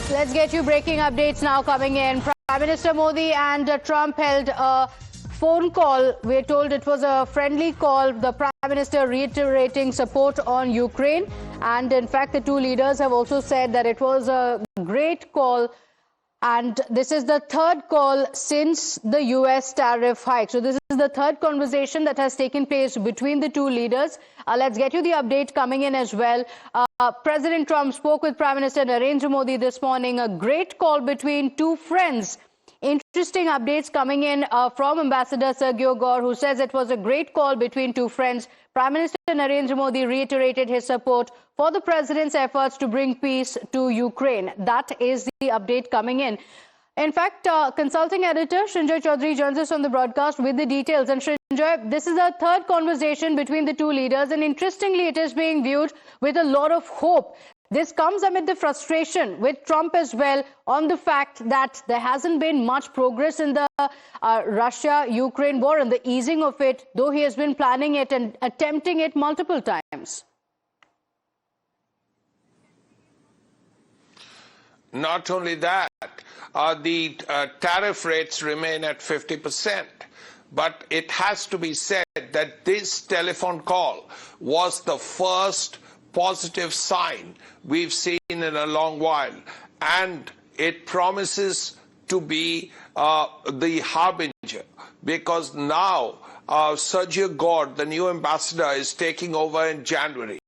Let's get you breaking updates now coming in. Prime Minister Modi and Trump held a phone call. We're told it was a friendly call. The Prime Minister reiterating support on Ukraine. And in fact, the two leaders have also said that it was a great call. And this is the third call since the U.S. tariff hike. So this is the third conversation that has taken place between the two leaders. Let's get you the update coming in as well. President Trump spoke with Prime Minister Narendra Modi this morning. A great call between two friends. Interesting updates coming in from Ambassador Sergio Gor, who says it was a great call between two friends. Prime Minister Narendra Modi reiterated his support for the president's efforts to bring peace to Ukraine. That is the update coming in. In fact, consulting editor Srinjoy Chaudhary joins us on the broadcast with the details. And Srinjoy, this is the third conversation between the two leaders. And interestingly, it is being viewed with a lot of hope. This comes amid the frustration with Trump as well on the fact that there hasn't been much progress in the Russia-Ukraine war and the easing of it, though he has been planning it and attempting it multiple times. Not only that, the tariff rates remain at 50%. But it has to be said that this telephone call was the first positive sign we've seen in a long while, and it promises to be the harbinger, because now Sergio Gor, the new ambassador, is taking over in January.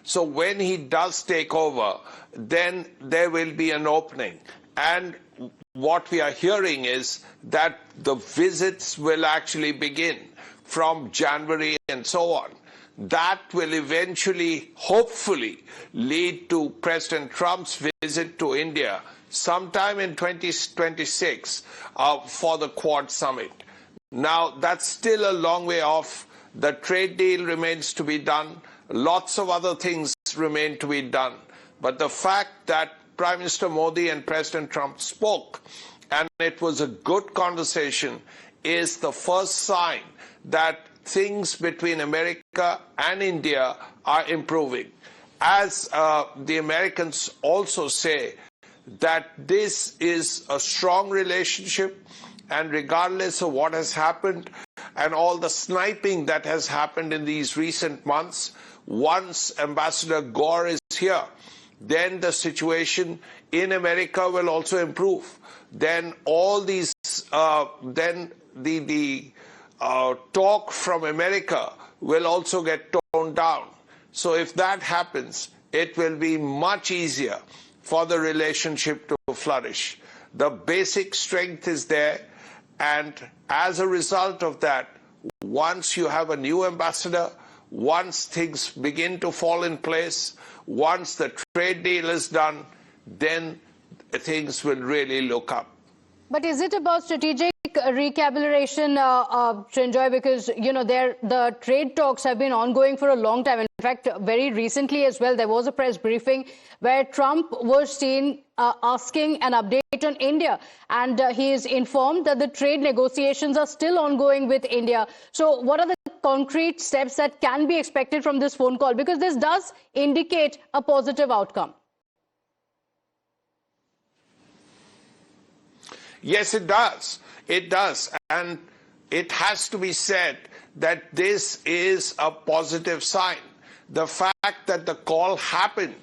So when he does take over, then there will be an opening. And what we are hearing is that the visits will actually begin from January and so on. That will eventually, hopefully, lead to President Trump's visit to India sometime in 2026 for the Quad Summit. Now, that's still a long way off. The trade deal remains to be done. Lots of other things remain to be done. But the fact that Prime Minister Modi and President Trump spoke, and it was a good conversation, is the first sign that things between America and India are improving. As the Americans also say, that this is a strong relationship, and regardless of what has happened and all the sniping that has happened in these recent months, once Ambassador Gor is here, then the situation in America will also improve. Then all these, then the talk from America will also get toned down. So if that happens, it will be much easier for the relationship to flourish. The basic strength is there, and as a result of that, once you have a new ambassador, once things begin to fall in place, once the trade deal is done, then things will really look up. But is it about strategic recalibration, Srinjoy? Because, you know, the trade talks have been ongoing for a long time. In fact, very recently as well, there was a press briefing where Trump was seen asking an update on India. And he is informed that the trade negotiations are still ongoing with India. So what are the concrete steps that can be expected from this phone call? Because this does indicate a positive outcome. Yes, it does. It does. And it has to be said that this is a positive sign. The fact that the call happened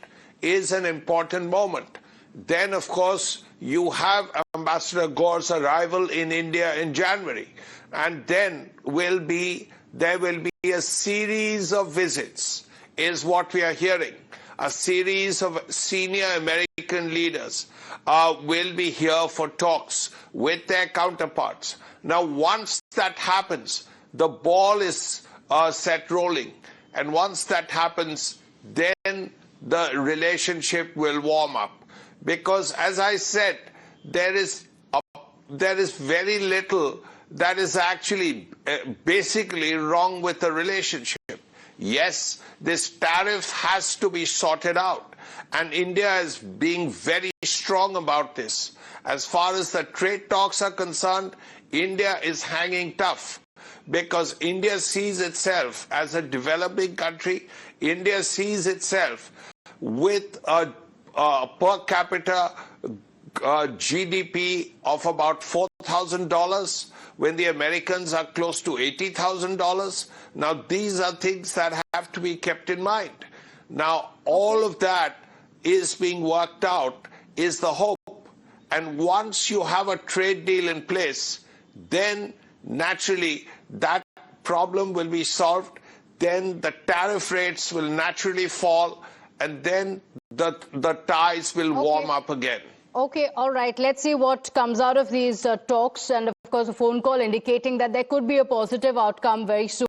is an important moment. Then, of course, you have Ambassador Gor's arrival in India in January. And then there will be a series of visits, is what we are hearing. A series of senior American leaders will be here for talks with their counterparts. Now, once that happens, the ball is set rolling. And once that happens, then the relationship will warm up. Because, as I said, there is very little that is actually basically wrong with the relationship. Yes, this tariff has to be sorted out, and India is being very strong about this. As far as the trade talks are concerned, India is hanging tough, because India sees itself as a developing country. India sees itself with a per capita GDP of about $4,000 when the Americans are close to $80,000. Now, these are things that have to be kept in mind. Now, all of that is being worked out, is the hope. And once you have a trade deal in place, then naturally that problem will be solved. Then the tariff rates will naturally fall, and then the ties will warm up again. Okay, all right. Let's see what comes out of these talks, and of course a phone call indicating that there could be a positive outcome very soon.